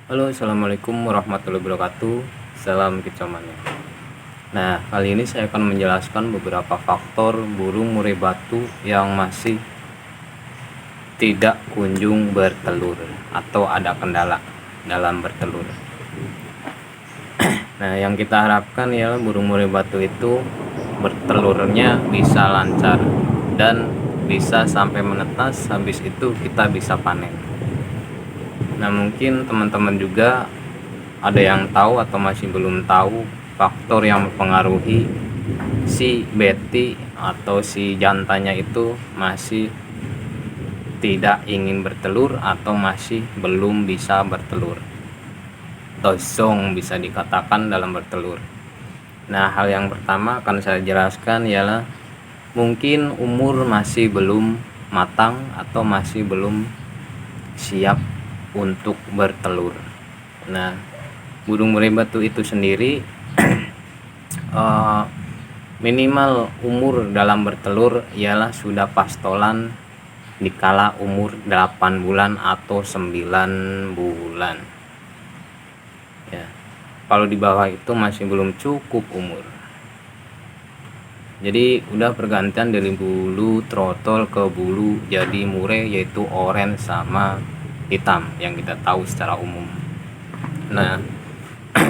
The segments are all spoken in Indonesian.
Halo, assalamualaikum warahmatullahi wabarakatuh. Salam kicauannya. Nah, kali ini saya akan menjelaskan beberapa faktor burung murai batu yang masih tidak kunjung bertelur atau ada kendala dalam bertelur. Nah, yang kita harapkan ialah burung murai batu itu bertelurnya bisa lancar dan bisa sampai menetas, habis itu kita bisa panen. Nah, mungkin teman-teman juga ada yang tahu atau masih belum tahu faktor yang mempengaruhi si beti atau si jantannya itu masih tidak ingin bertelur atau masih belum bisa bertelur atau zong bisa dikatakan dalam bertelur. Nah, hal yang pertama akan saya jelaskan ialah mungkin umur masih belum matang atau masih belum siap untuk bertelur. Nah, burung murai batu itu sendiri minimal umur dalam bertelur ialah sudah pastolan dikala umur 8 bulan atau 9 bulan ya. Kalau di bawah itu masih belum cukup umur, jadi udah pergantian dari bulu trotol ke bulu jadi murai, yaitu oranye sama hitam yang kita tahu secara umum. Nah,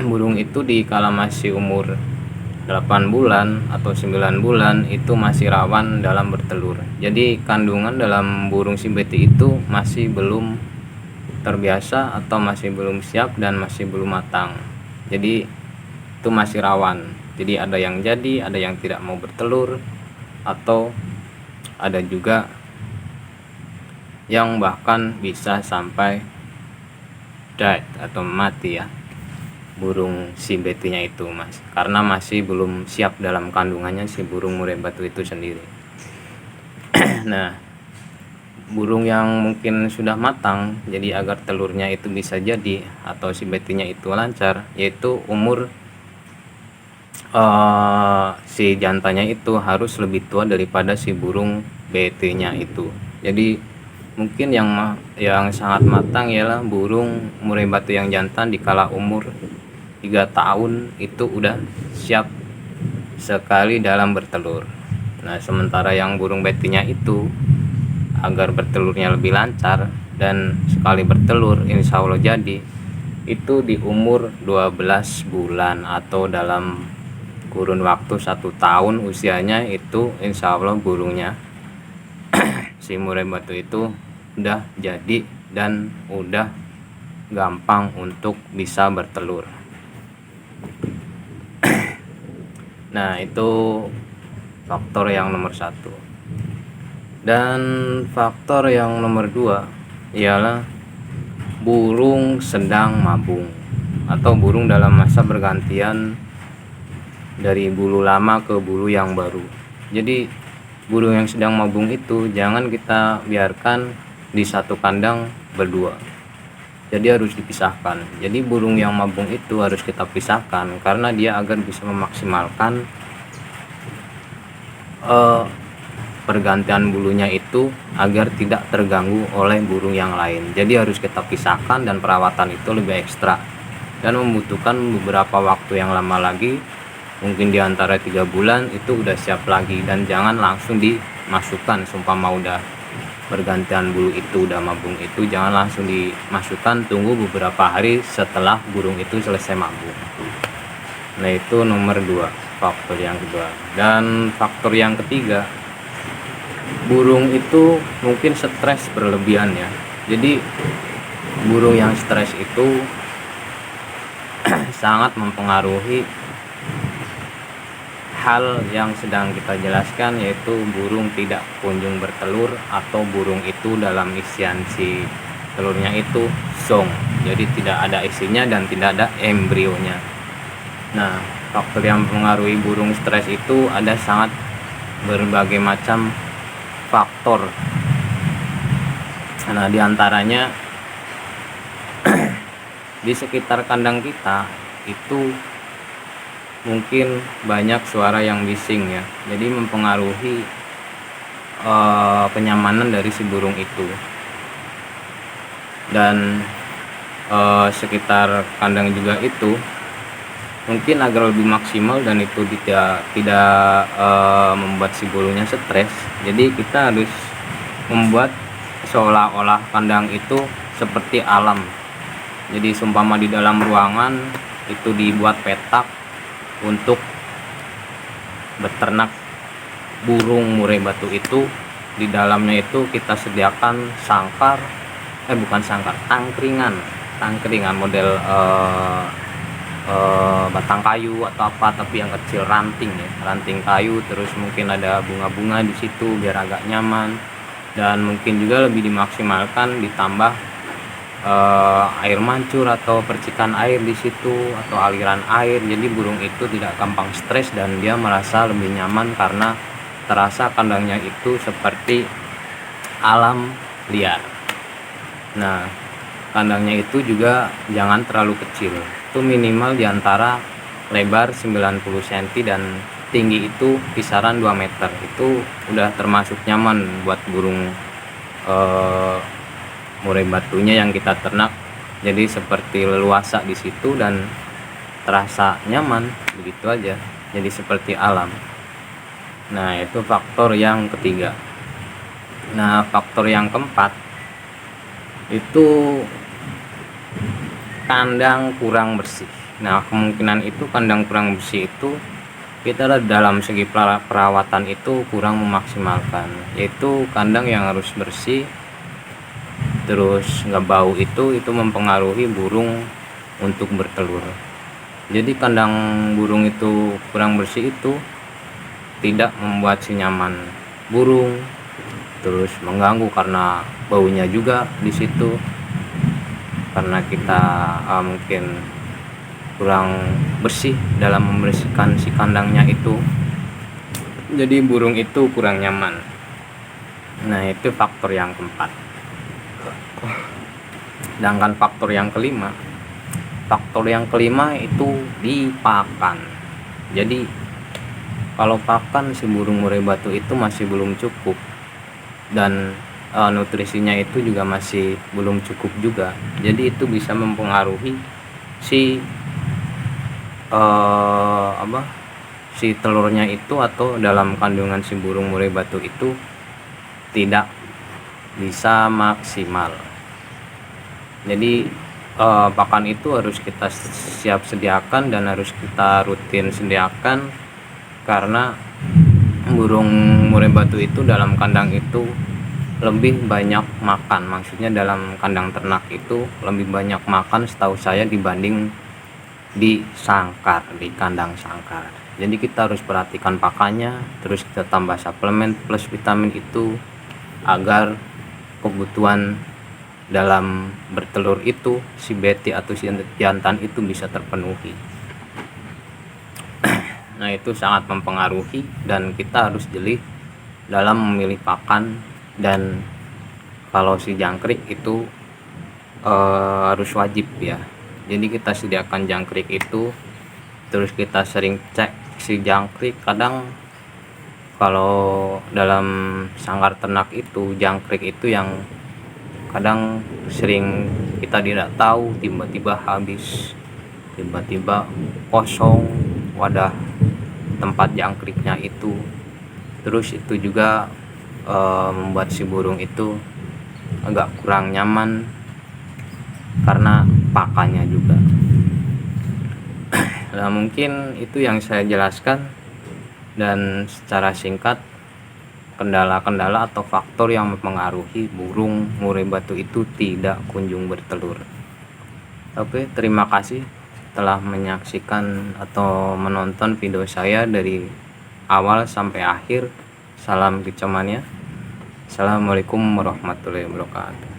burung itu di kala masih umur 8 bulan atau 9 bulan itu masih rawan dalam bertelur. Jadi kandungan dalam burung si beti itu masih belum terbiasa atau masih belum siap dan masih belum matang. Jadi itu masih rawan. Jadi ada yang jadi, ada yang tidak mau bertelur, atau ada juga yang bahkan bisa sampai dead atau mati ya, burung si betinya itu karena masih belum siap dalam kandungannya si burung murai batu itu sendiri. Nah, burung yang mungkin sudah matang jadi agar telurnya itu bisa jadi atau si betinya itu lancar, yaitu umur si jantannya itu harus lebih tua daripada si burung betinya itu. Jadi mungkin yang sangat matang ialah burung murai batu yang jantan di kala umur 3 tahun itu udah siap sekali dalam bertelur. Nah, sementara yang burung betinya itu agar bertelurnya lebih lancar dan sekali bertelur insya Allah jadi itu di umur 12 bulan atau dalam kurun waktu 1 tahun usianya itu insya Allah burungnya si murai batu itu udah jadi dan udah gampang untuk bisa bertelur. Nah, itu faktor yang nomor 1. Dan faktor yang nomor 2 ialah burung sedang mabung atau burung dalam masa bergantian dari bulu lama ke bulu yang baru. Jadi burung yang sedang mabung itu jangan kita biarkan di satu kandang berdua, jadi harus dipisahkan. Jadi burung yang mabung itu harus kita pisahkan karena dia agar bisa memaksimalkan pergantian bulunya itu agar tidak terganggu oleh burung yang lain. Jadi harus kita pisahkan dan perawatan itu lebih ekstra dan membutuhkan beberapa waktu yang lama lagi, mungkin di antara 3 bulan itu udah siap lagi. Dan jangan langsung dimasukkan, seumpama udah pergantian bulu itu udah mabung itu jangan langsung dimasukkan, tunggu beberapa hari setelah burung itu selesai mabung. Nah, itu nomor 2, faktor yang kedua. Dan faktor yang ketiga, burung itu mungkin stres berlebihan ya. Jadi burung yang stres itu sangat mempengaruhi hal yang sedang kita jelaskan, yaitu burung tidak kunjung bertelur atau burung itu dalam isian si telurnya itu zong, jadi tidak ada isinya dan tidak ada embrionya. Nah, faktor yang mempengaruhi burung stres itu ada sangat berbagai macam faktor. Nah, diantaranya di sekitar kandang kita itu mungkin banyak suara yang bising ya, jadi mempengaruhi kenyamanan dari si burung itu. Dan sekitar kandang juga itu mungkin agar lebih maksimal dan itu tidak membuat si burungnya stres. Jadi kita harus membuat seolah-olah kandang itu seperti alam. Jadi seumpama di dalam ruangan itu dibuat petak untuk beternak burung murai batu itu. Di dalamnya itu kita sediakan sangkar, bukan sangkar, tangkringan model batang kayu atau apa, tapi yang kecil, ranting kayu. Terus mungkin ada bunga-bunga di situ biar agak nyaman, dan mungkin juga lebih dimaksimalkan ditambah air mancur atau percikan air di situ atau aliran air. Jadi burung itu tidak gampang stres dan dia merasa lebih nyaman karena terasa kandangnya itu seperti alam liar. Nah, kandangnya itu juga jangan terlalu kecil, itu minimal diantara lebar 90 cm dan tinggi itu kisaran 2 meter. Itu udah termasuk nyaman buat burung murai batunya yang kita ternak. Jadi seperti leluasa di situ dan terasa nyaman begitu aja, jadi seperti alam. Nah, itu faktor yang ketiga. Nah, faktor yang keempat itu kandang kurang bersih. Nah, kemungkinan itu kandang kurang bersih itu kita dalam segi perawatan itu kurang memaksimalkan, yaitu kandang yang harus bersih terus nggak bau itu mempengaruhi burung untuk bertelur. Jadi kandang burung itu kurang bersih itu tidak membuat si nyaman burung, terus mengganggu karena baunya juga di situ, karena kita mungkin kurang bersih dalam membersihkan si kandangnya itu, jadi burung itu kurang nyaman. Nah, itu faktor yang keempat. Sedangkan faktor yang kelima itu di pakan. Jadi kalau pakan si burung murai batu itu masih belum cukup dan nutrisinya itu juga masih belum cukup juga. Jadi itu bisa mempengaruhi si si telurnya itu, atau dalam kandungan si burung murai batu itu tidak bisa maksimal. Jadi pakan itu harus kita siap sediakan dan harus kita rutin sediakan, karena burung murai batu itu dalam kandang itu lebih banyak makan. Maksudnya dalam kandang ternak itu lebih banyak makan setahu saya dibanding di kandang sangkar. Jadi kita harus perhatikan pakannya, terus kita tambah suplemen plus vitamin itu agar kebutuhan dalam bertelur itu si beti atau si jantan itu bisa terpenuhi. Nah, itu sangat mempengaruhi dan kita harus jeli dalam memilih pakan. Dan kalau si jangkrik itu harus wajib ya. Jadi kita sediakan jangkrik itu, terus kita sering cek si jangkrik. Kadang kalau dalam sangkar ternak itu jangkrik itu yang kadang sering kita tidak tahu, tiba-tiba habis, tiba-tiba kosong wadah tempat jangkriknya itu. Terus itu juga membuat si burung itu agak kurang nyaman karena pakannya juga. Nah, mungkin itu yang saya jelaskan, dan secara singkat kendala-kendala atau faktor yang mempengaruhi burung murai batu itu tidak kunjung bertelur. Oke, terima kasih telah menyaksikan atau menonton video saya dari awal sampai akhir. Salam kicauannya. Assalamualaikum warahmatullahi wabarakatuh.